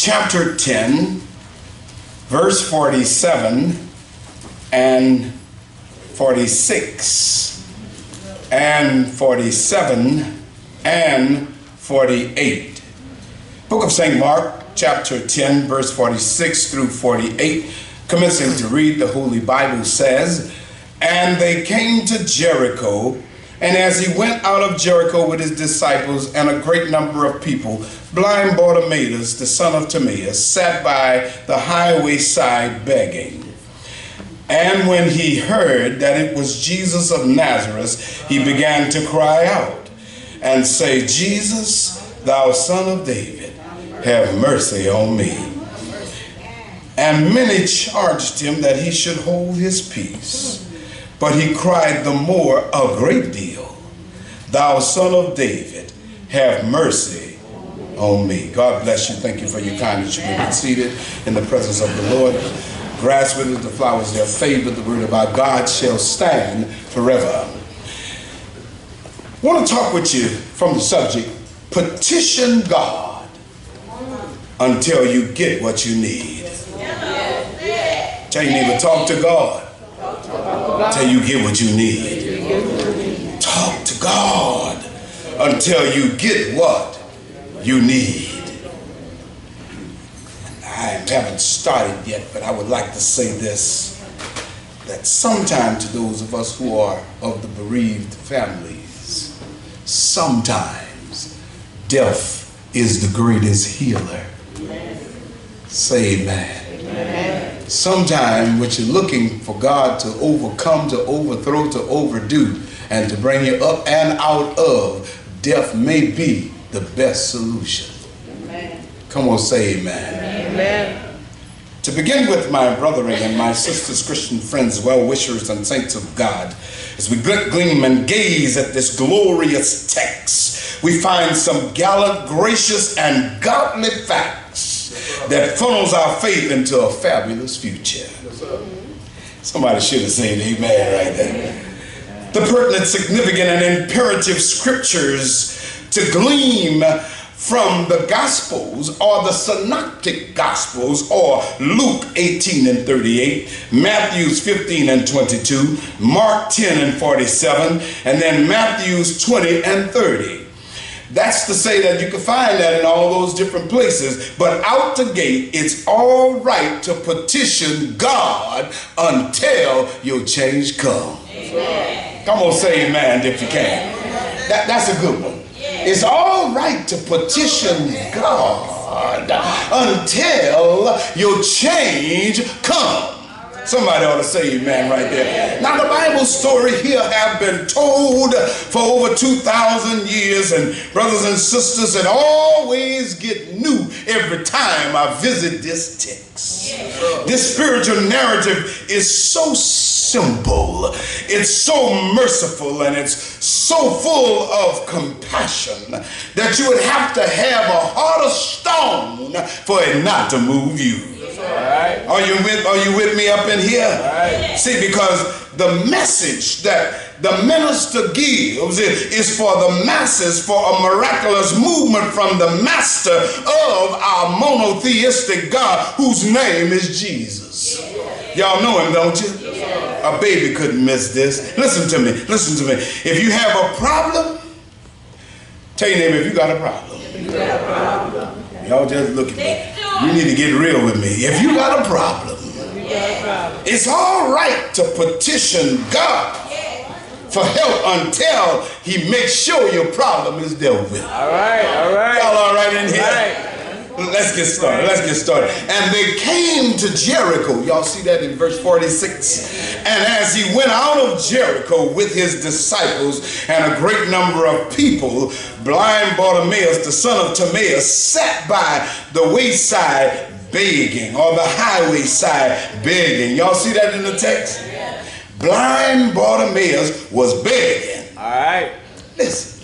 chapter 10, verse 47 and 46 and 47 and 48. Book of St. Mark, chapter 10, verse 46 through 48. Commencing to read, the Holy Bible says, "And they came to Jericho, and as he went out of Jericho with his disciples and a great number of people, blind Bartimaeus, the son of Timaeus, sat by the highway side begging. And when he heard that it was Jesus of Nazareth, he began to cry out and say, 'Jesus, thou son of David, have mercy on me.' And many charged him that he should hold his peace. But he cried the more a great deal, 'Thou son of David, have mercy on me.'" God bless you. Thank you for your kindness. You may be seated in the presence of the Lord. Grass withers, the flowers their fade, the word of our God shall stand forever. I want to talk with you from the subject, petition God until you get what you need. Tell your neighbor, talk to God until you get what you need. Talk to God until you get what you need. I haven't started yet, but I would like to say this, that sometimes to those of us who are of the bereaved families, sometimes death is the greatest healer. Say amen. Amen. Sometimes what you're looking for God to overcome, to overthrow, to overdo, and to bring you up and out of, death may be the best solution. Amen. Come on, say amen. Amen. To begin with, my brethren and my sisters, Christian friends, well-wishers and saints of God, as we gleam and gaze at this glorious text, we find some gallant, gracious, and godly facts that funnels our faith into a fabulous future. Somebody should have said amen right there. The pertinent, significant, and imperative scriptures to glean from the Gospels or the Synoptic Gospels, or Luke 18 and 38, Matthew 15 and 22, Mark 10 and 47, and then Matthew 20 and 30. That's to say that you can find that in all those different places, but out the gate, it's all right to petition God until your change comes. Come on, say amen if you can. That's a good one. It's all right to petition God until your change comes. Somebody ought to say amen right there. Now, the Bible story here have been told for over 2,000 years, and brothers and sisters, it always get new every time I visit this text. This spiritual narrative is so simple, it's so merciful, and it's so full of compassion that you would have to have a heart of stone for it not to move you. Right. Are you with me up in here? Right. See, because the message that the minister gives is for the masses, for a miraculous movement from the master of our monotheistic God, whose name is Jesus. Y'all know him, don't you? A baby couldn't miss this. Listen to me. Listen to me. If you have a problem, tell your neighbor, if you got a problem. Y'all just look at me. You need to get real with me. If you got a problem, it's all right to petition God for help until he makes sure your problem is dealt with. All right, all right. Y'all all right in here? All right. Let's get started. Let's get started. And they came to Jericho. Y'all see that in verse 46. And as he went out of Jericho with his disciples and a great number of people, blind Bartimaeus, the son of Timaeus, sat by the wayside begging, or the highway side begging. Y'all see that in the text? Blind Bartimaeus was begging. All right. Listen.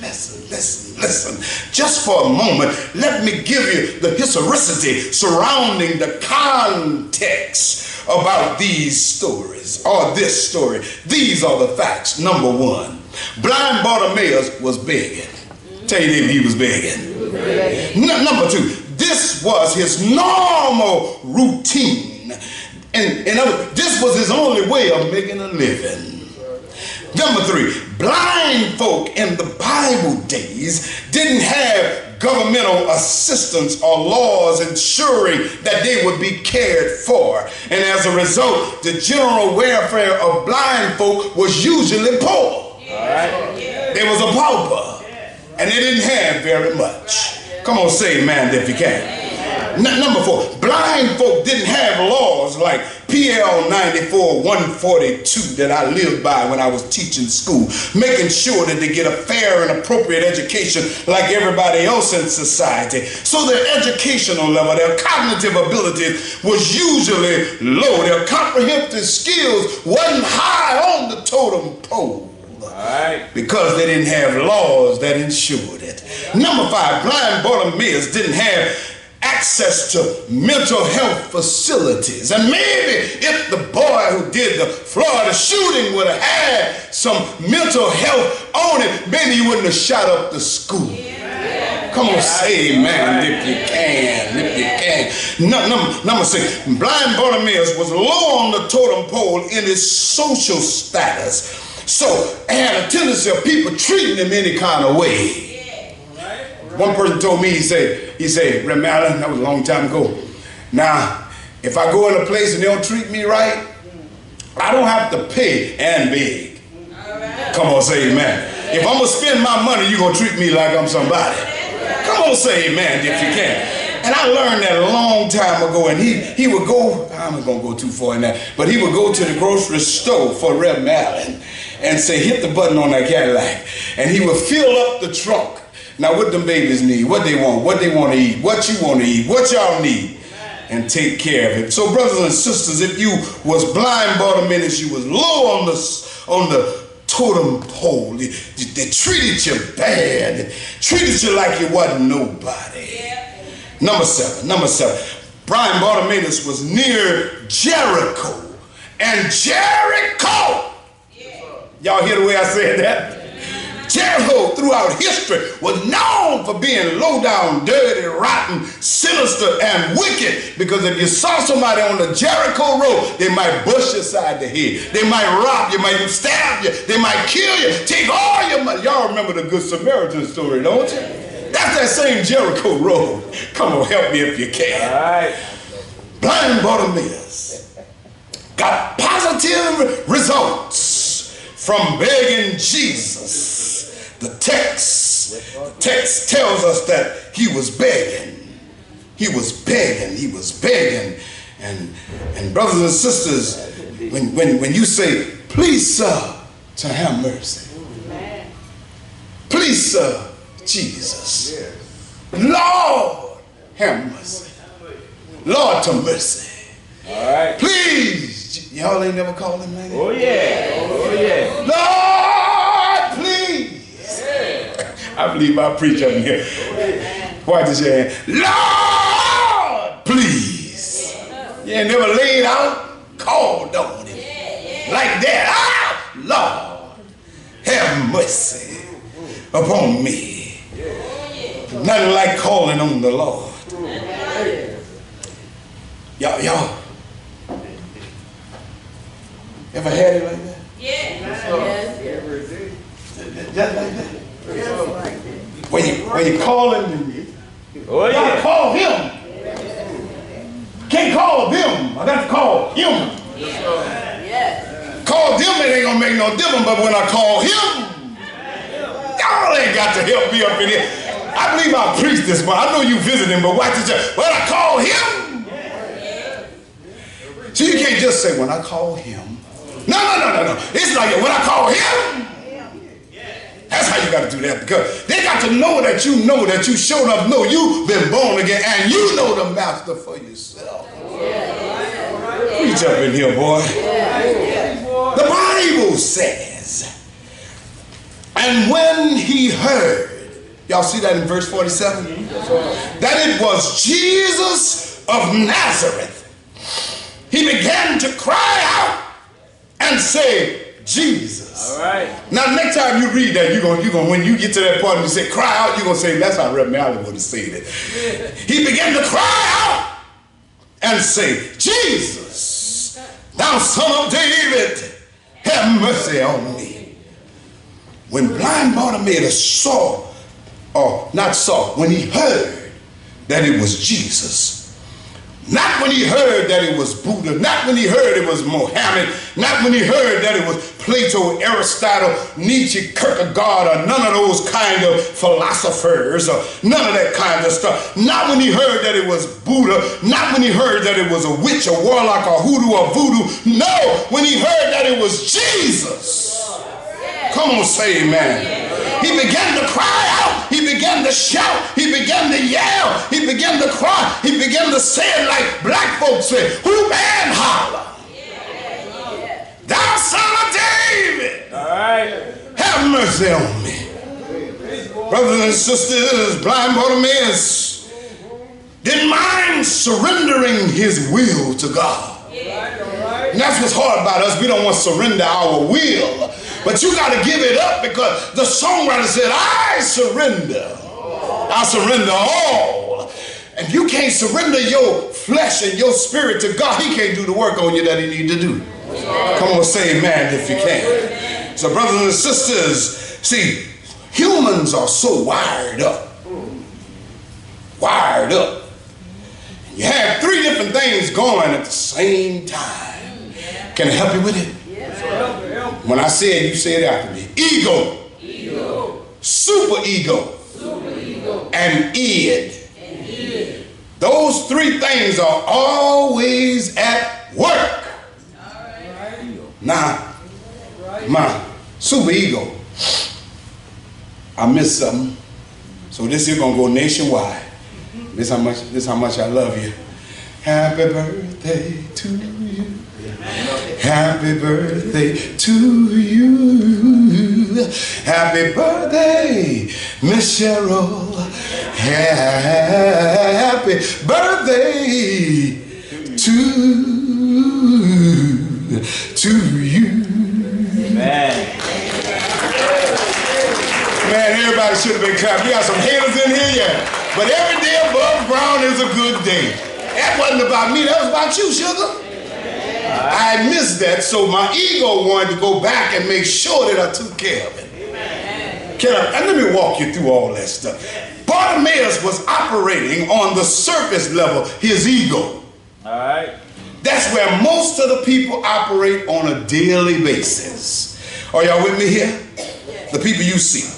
Just for a moment, let me give you the historicity surrounding the context about these stories, or this story. These are the facts. Number one, blind Bartimaeus was begging. Tell you if he was begging. Number two, this was his normal routine. And this was his only way of making a living. Number 3, blind folk in the Bible days didn't have governmental assistance or laws ensuring that they would be cared for. And as a result, the general welfare of blind folk was usually poor. There was a pauper, and they didn't have very much. Come on, say amen if you can. Number 4, blind folk didn't have laws like PL 94-142 that I lived by when I was teaching school, making sure that they get a fair and appropriate education like everybody else in society. So their educational level, their cognitive abilities was usually low. Their comprehensive skills wasn't high on the totem pole. Because they didn't have laws that ensured it. Number 5, blind Bartimaeus didn't have access to mental health facilities. And maybe if the boy who did the Florida shooting would have had some mental health on it, maybe he wouldn't have shot up the school. Come on, say amen if you can, if you can. Number 6, blind Bartimaeus was low on the totem pole in his social status. So it had a tendency of people treating him any kind of way. One person told me, he said, Reverend Allen, that was a long time ago. Now, if I go in a place and they don't treat me right, I don't have to pay and beg. Come on, say amen. If I'm going to spend my money, you're going to treat me like I'm somebody. Come on, say amen if you can. And I learned that a long time ago, and he would go, I'm not going to go too far in that, but he would go to the grocery store for Reverend Allen and say, hit the button on that Cadillac. And he would fill up the trunk. Now, what them babies need, what they want to eat, what you want to eat, what y'all need, and take care of it. So, brothers and sisters, if you was blind Bartimaeus, you was low on the totem pole. They treated you bad. They treated you like you wasn't nobody. Number 7. Blind Bartimaeus was near Jericho. And Jericho, y'all hear the way I said that? Jericho throughout history was known for being low down, dirty, rotten, sinister, and wicked. Because if you saw somebody on the Jericho road, they might bust you side the head. They might rob you, might stab you, they might kill you, take all your money. Y'all remember the Good Samaritan story, don't you? That's that same Jericho road. Come on, help me if you can. All right. Blind Bartimaeus got positive results from begging Jesus. The text tells us that he was begging. He was begging. And brothers and sisters, when you say, please, sir, to have mercy. Please, sir, Jesus. Lord, have mercy. Lord, to mercy. All right. Please. Y'all ain't never called him that? Oh, yeah. Oh, yeah. Lord, please. I believe I preach up in here. Why does your hand? Lord, please. You ain't never laid out, called on him. Like that. Ah, Lord, have mercy upon me. Nothing like calling on the Lord. Y'all ever had it like that? Yes. Just like that. When you call him, you gotta call him. Can't call them. I got to call him. Call them, it ain't gonna make no difference. But when I call him, y'all ain't got to help me up in here. I believe I preached this, but I know you visiting. But watch this. When I call him, so you can't just say when I call him. No. It's like when I call him. That's how you got to do that, because they got to know that you showed up, know you've been born again, and you know the master for yourself. Preach up in here, boy. The Bible says, and when he heard, y'all see that in verse 47? That it was Jesus of Nazareth, he began to cry out and say, Jesus. All right. Now, next time you read that, you're gonna, when you get to that part and you say, cry out, you're going to say, that's how Reverend Allen would have said it. He began to cry out and say, Jesus, thou son of David, have mercy on me. When blind Bartimaeus saw, or not saw, when he heard that it was Jesus, not when he heard that it was Buddha, not when he heard it was Mohammed, not when he heard that it was Plato, Aristotle, Nietzsche, Kierkegaard, or none of those kind of philosophers, or none of that kind of stuff. Not when he heard that it was Buddha, not when he heard that it was a witch, a warlock, or hoodoo, or voodoo. No, when he heard that it was Jesus. Come on, say amen. He began to cry out. He began to shout. He began to yell. He began to cry. He began to say it like black folks say, whoop and holler. Thou son of David, All right. have mercy on me. Brothers and sisters, blind Bartimaeus didn't mind surrendering his will to God. And that's what's hard about us. We don't want to surrender our will. But you got to give it up, because the songwriter said, I surrender. I surrender all. And you can't surrender your flesh and your spirit to God. He can't do the work on you that he need to do. Come on, say amen if you can. So brothers and sisters, see, humans are so wired up. Wired up. You have three different things going at the same time. Can I help you with it? When I say it, you say it after me. Ego. Super ego. And id. Those three things are always at work. Now, my super ego, I missed something. So this is gonna go nationwide. This how much I love you. Happy birthday to you. Happy birthday to you. Happy birthday, Miss Cheryl. Happy birthday to you. Amen. Man, everybody should have been clapping. We got some haters in here, yeah. But every day above ground is a good day. That wasn't about me, that was about you, sugar. I missed that, so my ego wanted to go back and make sure that I took care of it. And let me walk you through all that stuff. Bartimaeus was operating on the surface level, his ego. All right. That's where most of the people operate on a daily basis. Are y'all with me here? The people you see.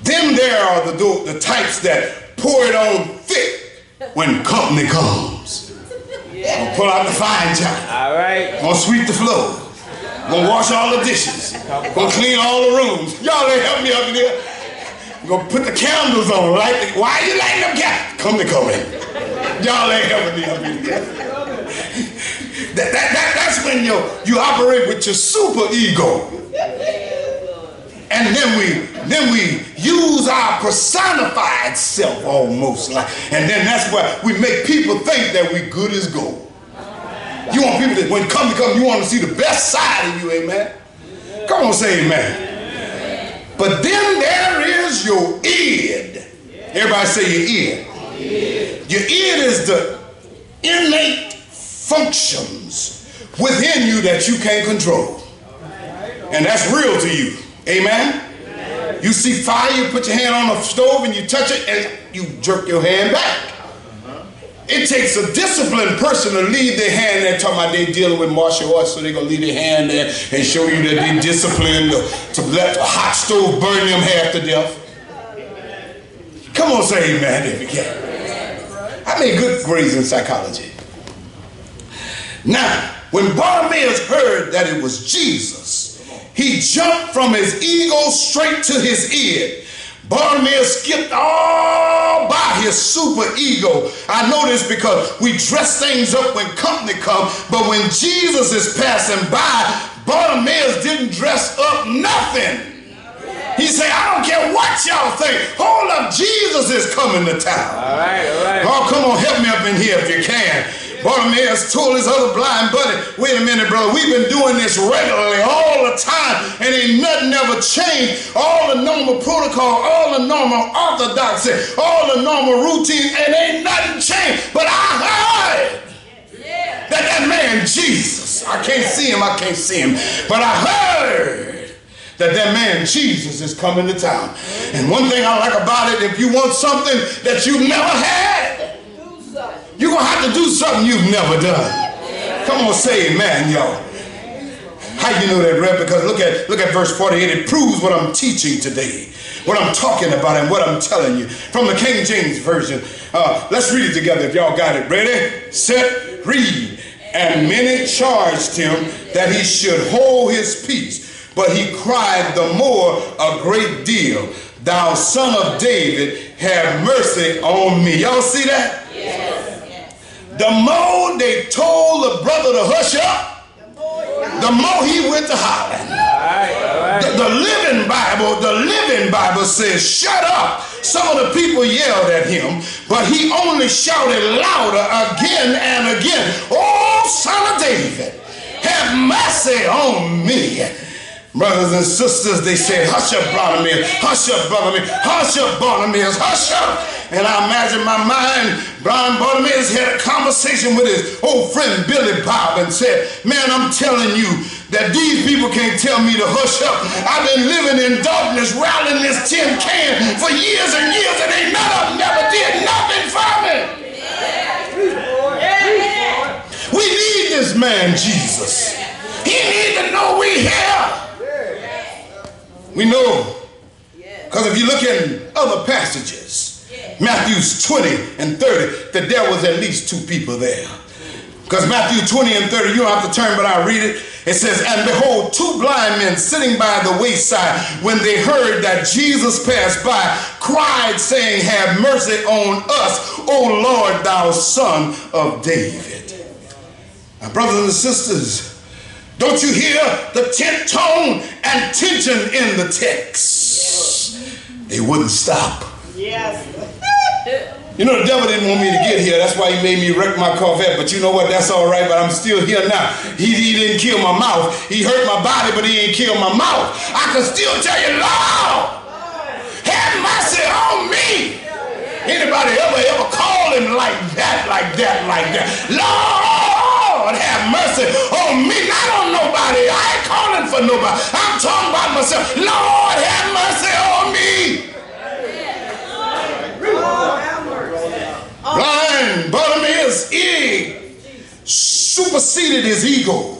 Them there are the types that pour it on thick when company comes. Gonna pull out the fine china. All right. Gonna sweep the floor. Gonna wash all the dishes. Gonna clean all the rooms. Y'all ain't help me up in here. Gonna put the candles on. Why are you lighting them candles? Company coming. Y'all ain't helping me up in here. That's when you operate with your super ego. And then we use our personified self almost like, and then that's why we make people think that we good as gold. You want people that when come, you want to see the best side of you, amen? Come on, say amen. But then there is your id. Everybody say your id. Your id is the innate functions within you that you can't control. And that's real to you. Amen? You see fire, you put your hand on the stove and you touch it and you jerk your hand back. It takes a disciplined person to leave their hand there, talking about they dealing with martial arts, so they're going to leave their hand there and show you that they're disciplined to let a hot stove burn them half to death. Come on, say amen if you can. I made good grades in psychology. Now, when Bartimaeus heard that it was Jesus, he jumped from his ego straight to his id. Bartimaeus skipped all by his super ego. I know this because we dress things up when company comes, but when Jesus is passing by, Bartimaeus didn't dress up nothing. He said, I don't care what y'all think. Hold up, Jesus is coming to town. All right. Oh, come on, help me up in here if you can. Bartimaeus told his other blind buddy, wait a minute, brother, we've been doing this regularly all the time, and ain't nothing ever changed. All the normal protocol, all the normal orthodoxy, all the normal routine, and ain't nothing changed. But I heard that man Jesus, I can't see him, but I heard that man Jesus is coming to town. And one thing I like about it, if you want something that you've never had, you're going to have to do something you've never done. Come on, say amen, y'all. How you know that, Rev? Because look at verse 48. It proves what I'm teaching today, what I'm talking about, and what I'm telling you. From the King James Version. Let's read it together if y'all got it. Ready, set, read. And many charged him that he should hold his peace. But he cried the more a great deal, thou son of David, have mercy on me. Y'all see that? Yes. The more they told the brother to hush up, the more he went to hollering. All right. The Living Bible says, shut up. Some of the people yelled at him, but he only shouted louder again and again, oh, son of David, have mercy on me. Brothers and sisters, they said, hush up, Bartimaeus, hush up, Bartimaeus, hush up, Bartimaeus, hush up. And I imagine my mind, blind Bartimaeus had a conversation with his old friend Billy Bob and said, man, I'm telling you that these people can't tell me to hush up. I've been living in darkness, rattling this tin can for years and years, and ain't none of them never did nothing for me. We need this man, Jesus. He needs to know we here. We know, because if you look in other passages, Matthew's 20 and 30, that there was at least two people there. Because Matthew 20 and 30, you don't have to turn, but I read it. It says, and behold, two blind men sitting by the wayside, when they heard that Jesus passed by, cried, saying, have mercy on us, O Lord, thou son of David. Now, brothers and sisters, don't you hear the tone and tension in the text? They wouldn't stop. Yes. You know, the devil didn't want me to get here. That's why he made me wreck my Corvette. But you know what? That's all right. But I'm still here now. He didn't kill my mouth. He hurt my body, but he didn't kill my mouth. I can still tell you, Lord, have mercy on me. Anybody ever call him like that? Lord, have mercy on me. Not on nobody. I ain't calling for nobody. I'm talking about myself. Lord, have mercy on me. Blind Bartimaeus superseded his ego,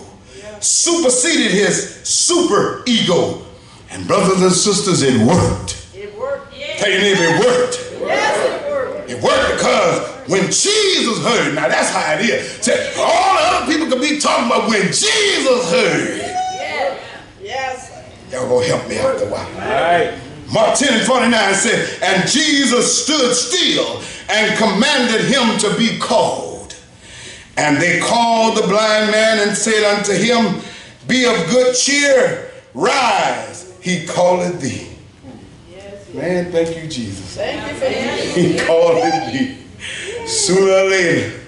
superseded his super ego. And brothers and sisters, it worked. It worked. Yeah. Tell your neighbor, it worked. Yes, it worked. It worked because when Jesus heard, now that's how it is. See, all the other people could be talking about when Jesus heard. Yes. Yes. Y'all gonna help me out a while. All right. Mark 10 and 49 said, and Jesus stood still and commanded him to be called. And they called the blind man and said unto him, be of good cheer, rise, he calleth thee. Yes, man, thank you, Jesus. Thank you for that. He calleth thee. Sooner or later,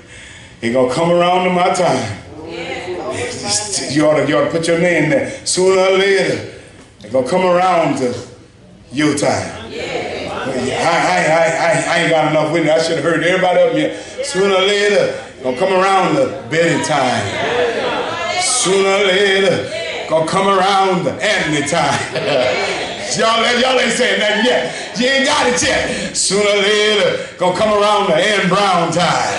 he gonna come around to my time. Yes. You ought to put your name there. Sooner or later, he gonna come around to your time. Yeah. I ain't got enough with it. I should have heard everybody up here. Sooner or later, gonna come around the bedtime time. Sooner or later, gonna come around the Anthony time. Y'all ain't saying nothing yet. You ain't got it yet. Sooner or later, gonna come around the Ann Brown time.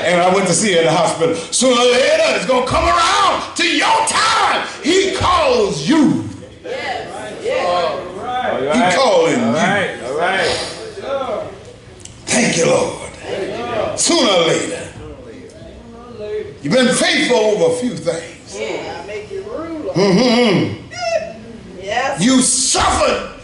And I went to see her in the hospital. Sooner or later, it's gonna come around to your time. He calls you. He calling you. All right. Thank you, Lord. Sooner or later. You've been faithful over a few things. Yeah, I make you ruler. Yes. You suffered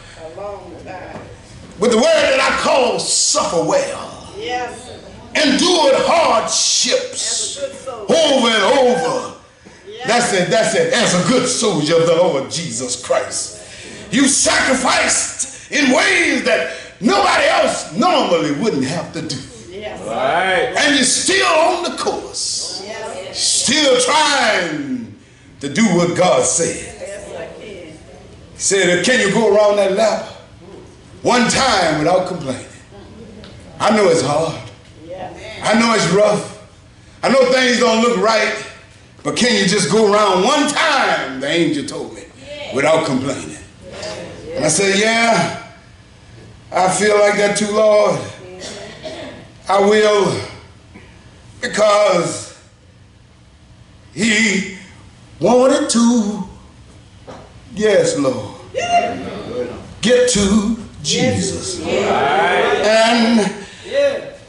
with the word that I call suffer well. Yes. Endured hardships over and over. Yes. That's it. As a good soldier of the Lord Jesus Christ. You sacrificed in ways that nobody else normally wouldn't have to do. Yes. Right. And and you're still on the course, still trying to do what God said. He said, can you go around that lap one time without complaining? I know it's hard. I know it's rough. I know things don't look right, but can you just go around one time, the angel told me, without complaining? And I said, yeah, I feel like that too, Lord. I will, because he wanted to, yes, Lord, get to Jesus. And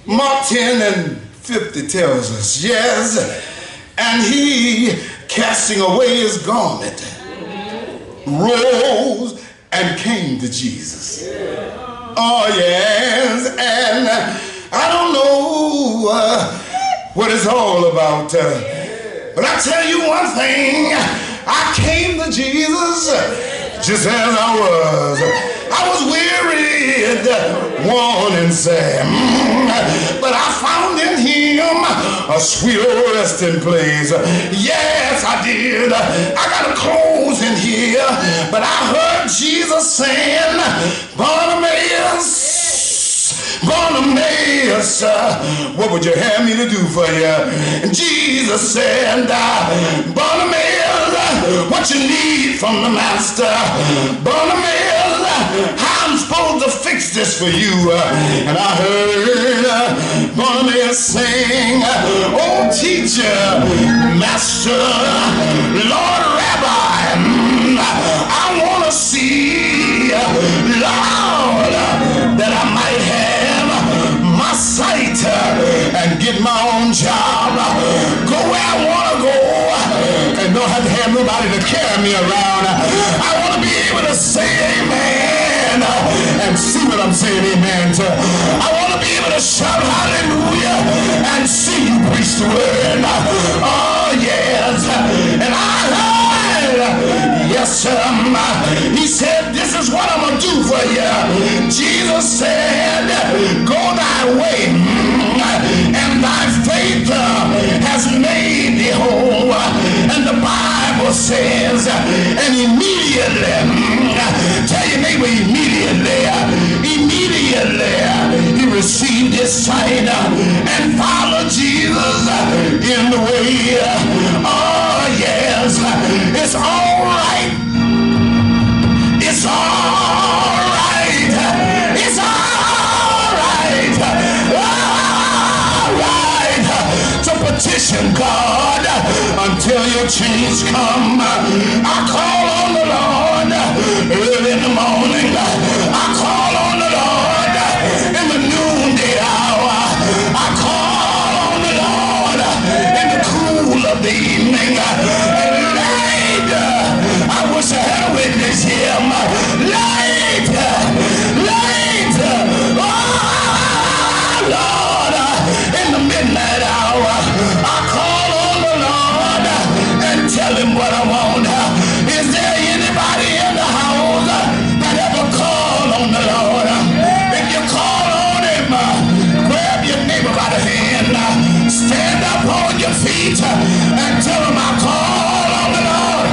Mark 10:50 tells us, yes, and he, casting away his garment, rose and came to Jesus. Oh, yes, and I don't know what it's all about, but I tell you one thing, I came to Jesus just as I was. I was wearied, worn and sad, but I found in him a sweet resting place. Yes, I did. I got to close in here, but I heard Jesus saying, Bartimaeus, Bartimaeus, what would you have me to do for you? And Jesus said, Bartimaeus, what you need from the master? Bartimaeus, how I'm supposed to fix this for you? And I heard Bartimaeus sing, oh teacher, master, Lord, Rabbi, I want to see, Lord, that I might have my sight and get my own job, go where I want to go, and don't have to have nobody to carry me around. I want to be able to say amen and see what I'm saying amen to. I want to be able to shout hallelujah and see you preach the word. Oh yes, and I heard, yes sir, he said, this is what I'm going to do for you. Jesus said, go thy way, and thy faith has made thee whole. And the Bible says, and immediately, tell your neighbor, immediately, he received his sight and followed Jesus in the way. Oh yes, it's all right. It's all right. It's all right. All right. To petition God until your change come. I call on the Lord early in the morning. I call on the Lord in the noonday hour. I call on the Lord in the cool of the evening. And later, I wish I had a witness here. Later, oh Lord, in the midnight hour, I call on the Lord and tell him what I want. Is there anybody in the house that ever called on the Lord? If you call on him, grab your neighbor by the hand, stand up on your feet and tell him I call on the Lord.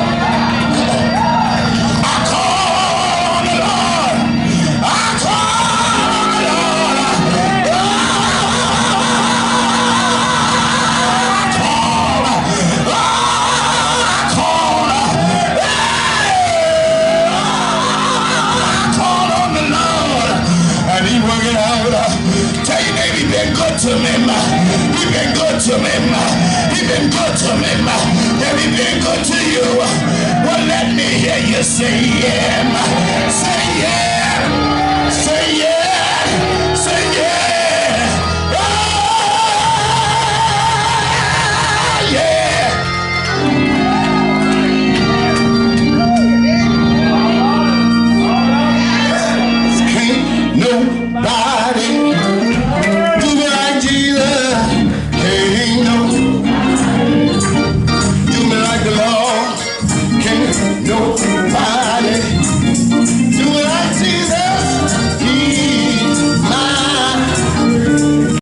I call on the Lord. I call on the Lord. Tell your neighbor, he been good to me. He been good to me. He been good to me. Have he been good to you? Well, let me hear you say yeah. Say yeah.